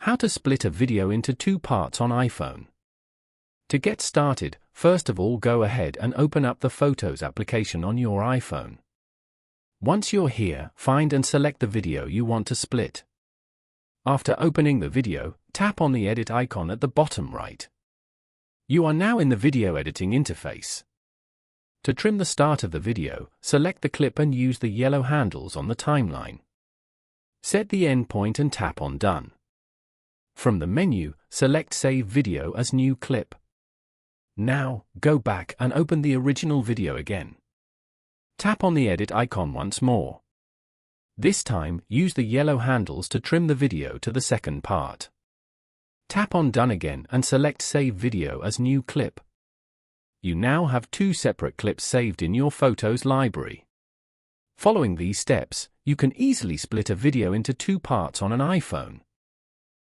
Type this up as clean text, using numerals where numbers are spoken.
How to split a video into two parts on iPhone. To get started, first of all go ahead and open up the Photos application on your iPhone. Once you're here, find and select the video you want to split. After opening the video, tap on the edit icon at the bottom right. You are now in the video editing interface. To trim the start of the video, select the clip and use the yellow handles on the timeline. Set the end point and tap on Done. From the menu, select Save Video as New Clip. Now, go back and open the original video again. Tap on the edit icon once more. This time, use the yellow handles to trim the video to the second part. Tap on Done again and select Save Video as New Clip. You now have two separate clips saved in your Photos library. Following these steps, you can easily split a video into two parts on an iPhone.